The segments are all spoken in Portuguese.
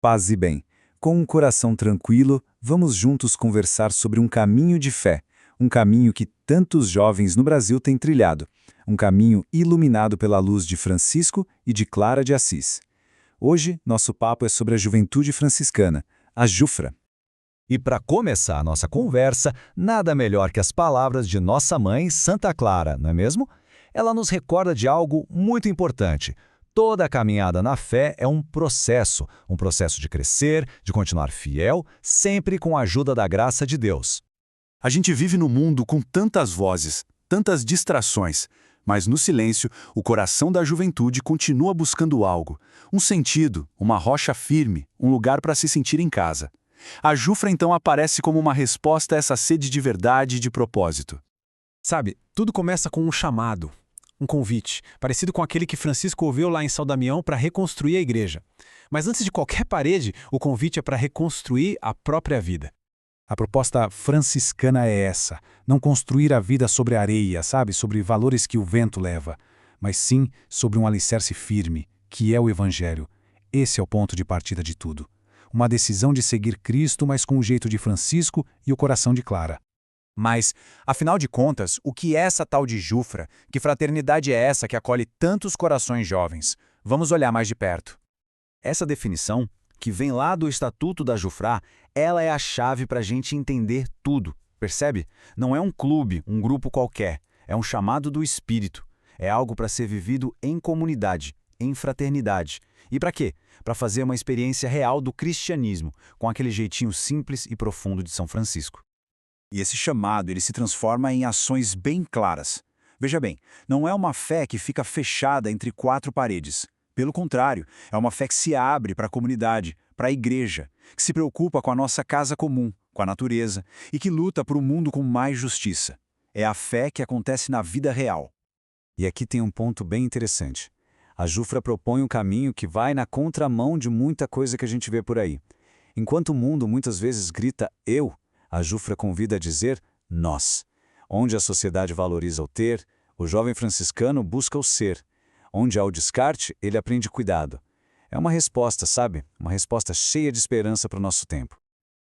Paz e bem. Com um coração tranquilo, vamos juntos conversar sobre um caminho de fé, um caminho que tantos jovens no Brasil têm trilhado, um caminho iluminado pela luz de Francisco e de Clara de Assis. Hoje, nosso papo é sobre a juventude franciscana, a Jufra. E para começar a nossa conversa, nada melhor que as palavras de nossa mãe, Santa Clara, não é mesmo? Ela nos recorda de algo muito importante. Toda a caminhada na fé é um processo de crescer, de continuar fiel, sempre com a ajuda da graça de Deus. A gente vive num mundo com tantas vozes, tantas distrações, mas no silêncio, o coração da juventude continua buscando algo, um sentido, uma rocha firme, um lugar para se sentir em casa. A Jufra então aparece como uma resposta a essa sede de verdade e de propósito. Sabe, tudo começa com um chamado, um convite, parecido com aquele que Francisco ouviu lá em São Damião para reconstruir a igreja. Mas antes de qualquer parede, o convite é para reconstruir a própria vida. A proposta franciscana é essa, não construir a vida sobre areia, sabe, sobre valores que o vento leva, mas sim sobre um alicerce firme, que é o Evangelho. Esse é o ponto de partida de tudo. Uma decisão de seguir Cristo, mas com o jeito de Francisco e o coração de Clara. Mas, afinal de contas, o que é essa tal de Jufra? Que fraternidade é essa que acolhe tantos corações jovens? Vamos olhar mais de perto. Essa definição, que vem lá do Estatuto da Jufrá, ela é a chave para a gente entender tudo, percebe? Não é um clube, um grupo qualquer, é um chamado do Espírito. É algo para ser vivido em comunidade, em fraternidade. E para quê? Para fazer uma experiência real do cristianismo, com aquele jeitinho simples e profundo de São Francisco. E esse chamado, ele se transforma em ações bem claras. Veja bem, não é uma fé que fica fechada entre quatro paredes. Pelo contrário, é uma fé que se abre para a comunidade, para a igreja, que se preocupa com a nossa casa comum, com a natureza, e que luta por um mundo com mais justiça. É a fé que acontece na vida real. E aqui tem um ponto bem interessante. A Jufra propõe um caminho que vai na contramão de muita coisa que a gente vê por aí. Enquanto o mundo muitas vezes grita eu, a Jufra convida a dizer nós. Onde a sociedade valoriza o ter, o jovem franciscano busca o ser. Onde há o descarte, ele aprende cuidado. É uma resposta, sabe? Uma resposta cheia de esperança para o nosso tempo.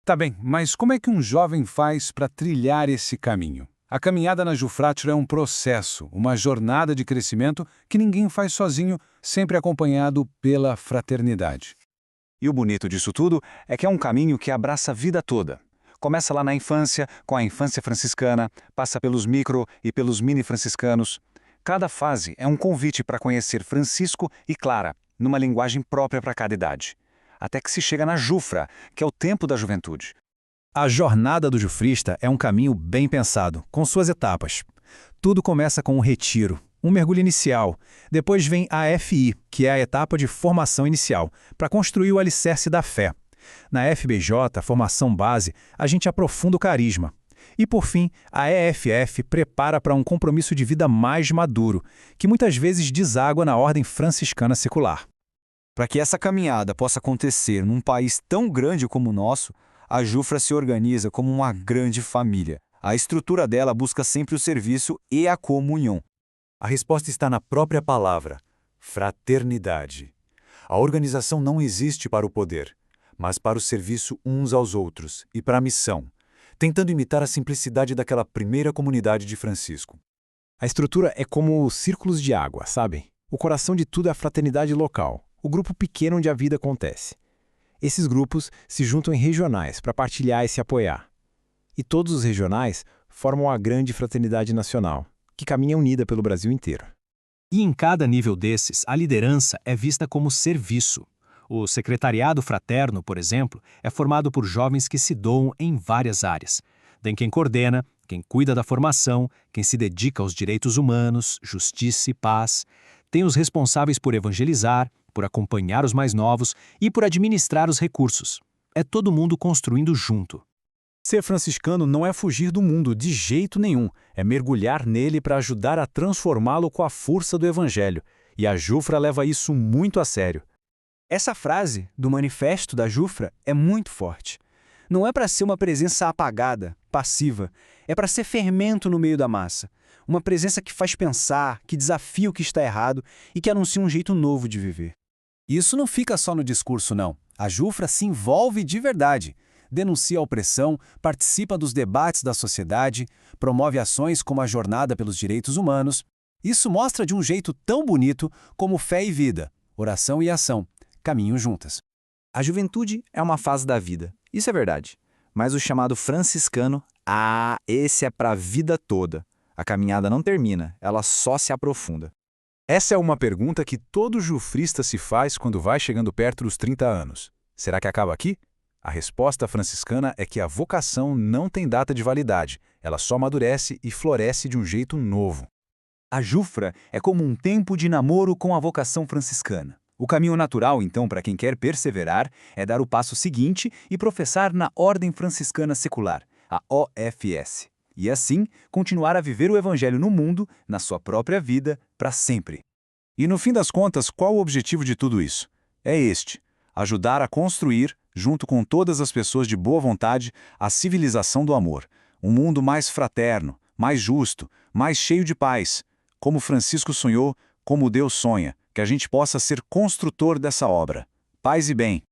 Tá bem, mas como é que um jovem faz para trilhar esse caminho? A caminhada na Jufrátula é um processo, uma jornada de crescimento que ninguém faz sozinho, sempre acompanhado pela fraternidade. E o bonito disso tudo é que é um caminho que abraça a vida toda. Começa lá na infância, com a infância franciscana, passa pelos micro e pelos mini franciscanos. Cada fase é um convite para conhecer Francisco e Clara, numa linguagem própria para cada idade. Até que se chega na Jufra, que é o tempo da juventude. A jornada do jufrista é um caminho bem pensado, com suas etapas. Tudo começa com um retiro, um mergulho inicial. Depois vem a FI, que é a etapa de formação inicial, para construir o alicerce da fé. Na FBJ, a formação base, a gente aprofunda o carisma. E, por fim, a EFF prepara para um compromisso de vida mais maduro, que muitas vezes deságua na ordem franciscana secular. Para que essa caminhada possa acontecer num país tão grande como o nosso, a Jufra se organiza como uma grande família. A estrutura dela busca sempre o serviço e a comunhão. A resposta está na própria palavra, fraternidade. A organização não existe para o poder, mas para o serviço uns aos outros e para a missão, tentando imitar a simplicidade daquela primeira comunidade de Francisco. A estrutura é como círculos de água, sabe? O coração de tudo é a fraternidade local, o grupo pequeno onde a vida acontece. Esses grupos se juntam em regionais para partilhar e se apoiar. E todos os regionais formam a grande fraternidade nacional, que caminha unida pelo Brasil inteiro. E em cada nível desses, a liderança é vista como serviço. O secretariado fraterno, por exemplo, é formado por jovens que se doam em várias áreas. Tem quem coordena, quem cuida da formação, quem se dedica aos direitos humanos, justiça e paz. Tem os responsáveis por evangelizar, por acompanhar os mais novos e por administrar os recursos. É todo mundo construindo junto. Ser franciscano não é fugir do mundo de jeito nenhum, é mergulhar nele para ajudar a transformá-lo com a força do Evangelho. E a Jufra leva isso muito a sério. Essa frase do manifesto da Jufra é muito forte. Não é para ser uma presença apagada, passiva, é para ser fermento no meio da massa. Uma presença que faz pensar, que desafia o que está errado e que anuncia um jeito novo de viver. Isso não fica só no discurso, não. A Jufra se envolve de verdade, denuncia a opressão, participa dos debates da sociedade, promove ações como a Jornada pelos Direitos Humanos. Isso mostra de um jeito tão bonito como fé e vida, oração e ação, caminham juntas. A juventude é uma fase da vida, isso é verdade. Mas o chamado franciscano, esse é para a vida toda. A caminhada não termina, ela só se aprofunda. Essa é uma pergunta que todo jufrista se faz quando vai chegando perto dos 30 anos. Será que acaba aqui? A resposta franciscana é que a vocação não tem data de validade, ela só amadurece e floresce de um jeito novo. A Jufra é como um tempo de namoro com a vocação franciscana. O caminho natural, então, para quem quer perseverar, é dar o passo seguinte e professar na Ordem Franciscana Secular, a OFS. E assim, continuar a viver o Evangelho no mundo, na sua própria vida, para sempre. E no fim das contas, qual o objetivo de tudo isso? É este: ajudar a construir, junto com todas as pessoas de boa vontade, a civilização do amor. Um mundo mais fraterno, mais justo, mais cheio de paz. Como Francisco sonhou, como Deus sonha, que a gente possa ser construtor dessa obra. Paz e bem.